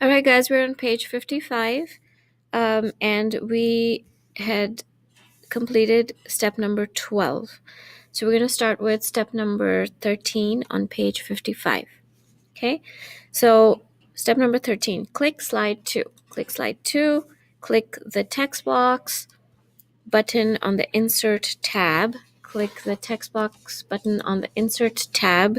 All right, guys, we're on page 55, and we had completed step number 12. So we're going to start with step number 13 on page 55. Okay, so step number 13, click slide 2. Click slide 2, click the text box button on the insert tab. Click the text box button on the insert tab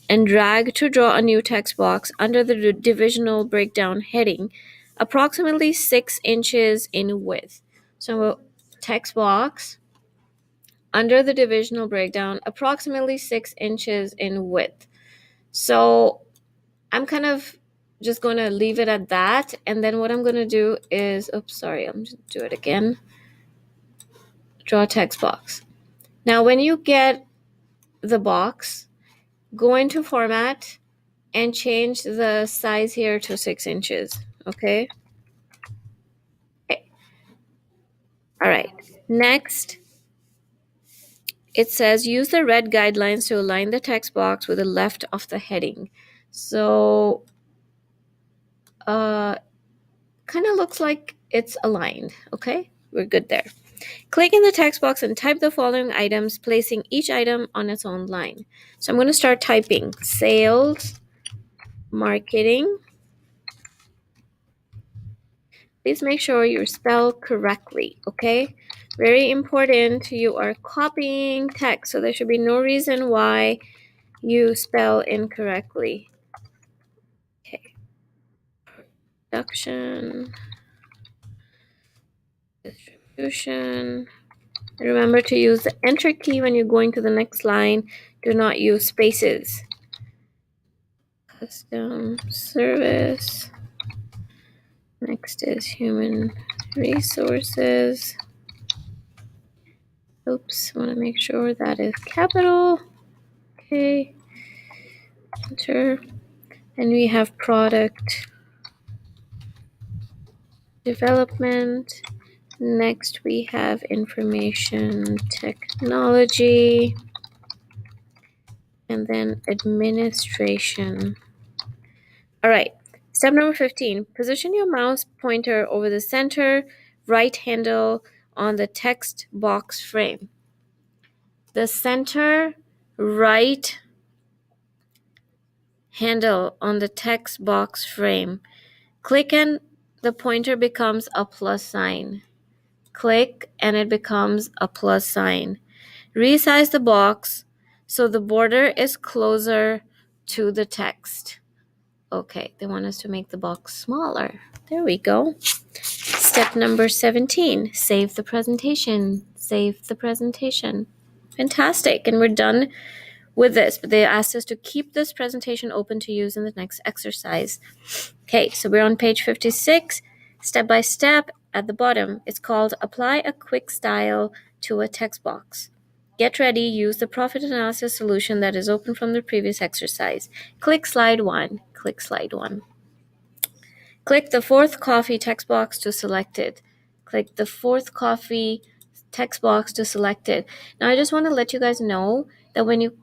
and drag to draw a new text box under the divisional breakdown heading, approximately 6 inches in width. So text box under the divisional breakdown, approximately 6 inches in width. So I'm kind of just going to leave it at that. And then what I'm going to do is, I'm just do it again. Draw a text box. Now, when you get the box, go into format and change the size here to 6 inches. Okay. All right. Next, it says use the red guidelines to align the text box with the left of the heading. So, kind of looks like it's aligned. Okay. We're good there. Click in the text box and type the following items, placing each item on its own line. So I'm going to start typing sales, marketing. Please make sure you spell correctly, okay? Very important, you are copying text, so there should be no reason why you spell incorrectly. Okay. Production, distribution. Remember to use the enter key when you're going to the next line. Do not use spaces. Custom service. Next is human resources. Oops, want to make sure that is capital. Okay, enter. And we have product development. Next, we have information technology. And then administration. All right, step number 15. Position your mouse pointer over the center right handle on the text box frame. The center right handle on the text box frame. Click and the pointer becomes a plus sign. Click and it becomes a plus sign. Resize the box so the border is closer to the text. Okay, they want us to make the box smaller. There we go. Step number 17, save the presentation. Save the presentation. Fantastic, and we're done with this, but they asked us to keep this presentation open to use in the next exercise. Okay, so we're on page 56, step by step at the bottom. It's called Apply a Quick Style to a Text Box. Get ready, use the profit analysis solution that is open from the previous exercise. Click slide 1. Click slide 1. Click the fourth coffee text box to select it. Click the fourth coffee text box to select it. Now I just want to let you guys know that when you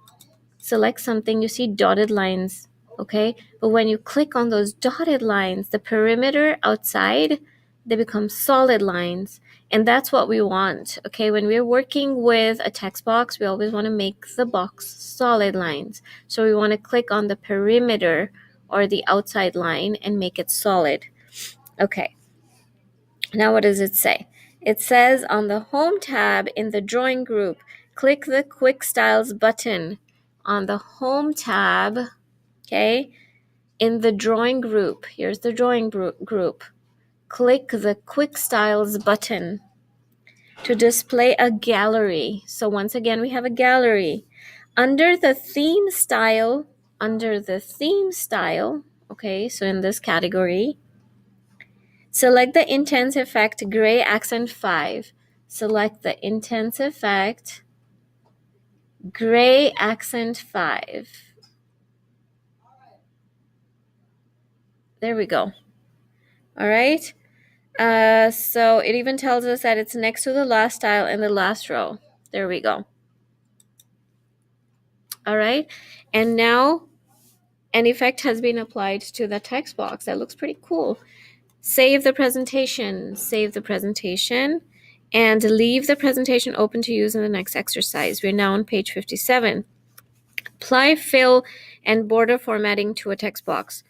select something, you see dotted lines, okay? But when you click on those dotted lines, the perimeter outside, they become solid lines. And that's what we want, okay? When we're working with a text box, we always want to make the box solid lines. So we want to click on the perimeter or the outside line and make it solid. Okay. Now what does it say? It says on the Home tab in the Drawing group, click the Quick Styles button. On the Home tab, okay, in the Drawing group, here's the Drawing group. Click the Quick Styles button to display a gallery. So once again, we have a gallery. Under the theme style, okay, so in this category, select the Intense Effect Gray Accent 5. Select the Intense Effect Gray Accent 5. There we go. All right. So it even tells us that it's next to the last style in the last row. There we go. All right. And now An effect has been applied to the text box. That looks pretty cool. Save the presentation, and leave the presentation open to use in the next exercise. We're now on page 57. Apply fill and border formatting to a text box.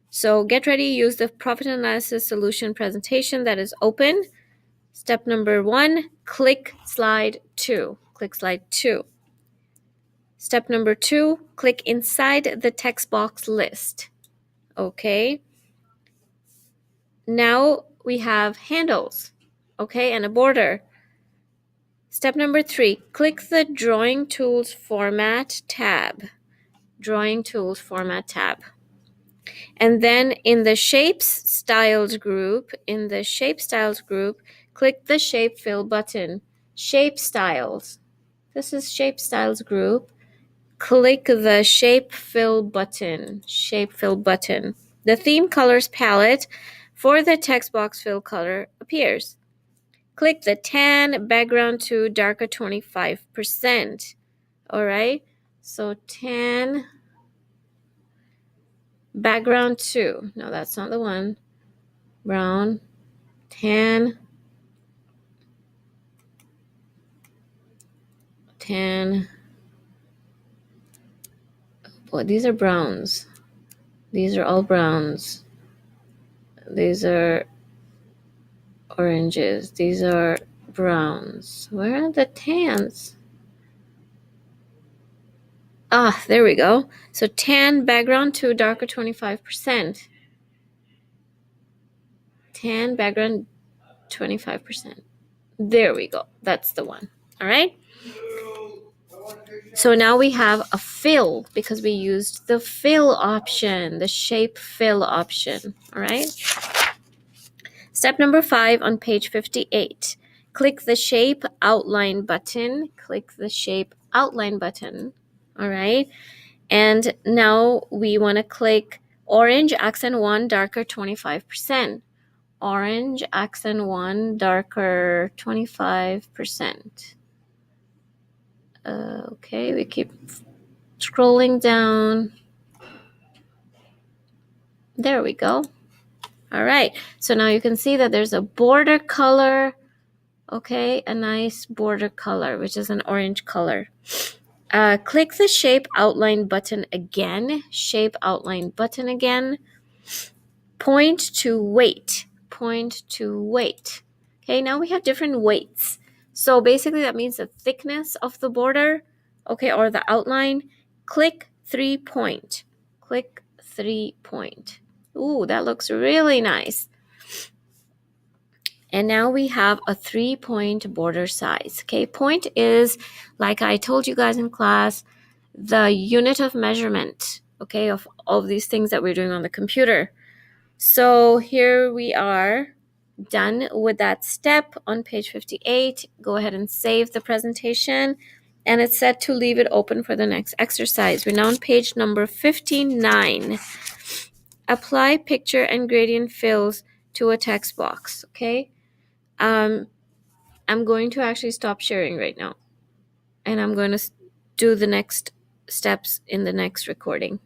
So get ready, use the profit analysis solution presentation that is open. Step number 1, click slide 2. Click slide 2. Step number 2, click inside the text box list. Okay. Now we have handles, okay, and a border. Step number 3, click the Drawing Tools Format tab. Drawing Tools Format tab. And then in the Shapes Styles group, click the Shape Fill button. Shape Styles. This is Shape Styles group. Click the Shape Fill button. Shape Fill button. The Theme Colors palette for the text box fill color appears. Click the tan background to darker 25%. All right. So tan background 2. No, that's not the one. Brown, tan. Boy, these are browns. These are all browns. These are oranges. These are browns. Where are the tans? Ah, there we go. So tan background to darker 25%. Tan background 25%. There we go. That's the one. All right. So now we have a fill because we used the fill option, the shape fill option. All right. Step number 5 on page 58. Click the shape outline button. Click the shape outline button. All right. And now we want to click orange accent 1 darker 25%. Orange accent 1 darker 25%. Okay, we keep scrolling down. There we go. All right, so now you can see that there's a border color. Okay, a nice border color, which is an orange color. Click the shape outline button again. Shape outline button again. Point to weight. Point to weight. Okay, now we have different weights. So basically that means the thickness of the border, okay, or the outline. Click 3 point. Click 3 point. Ooh, that looks really nice. And now we have a 3 point border size. Okay, point is, like I told you guys in class, the unit of measurement, okay, of all of these things that we're doing on the computer. So here we are done with that step on page 58. Go ahead and save the presentation. And it's set to leave it open for the next exercise. We're now on page number 59. Apply picture and gradient fills to a text box. Okay. I'm going to actually stop sharing right now. And I'm going to do the next steps in the next recording.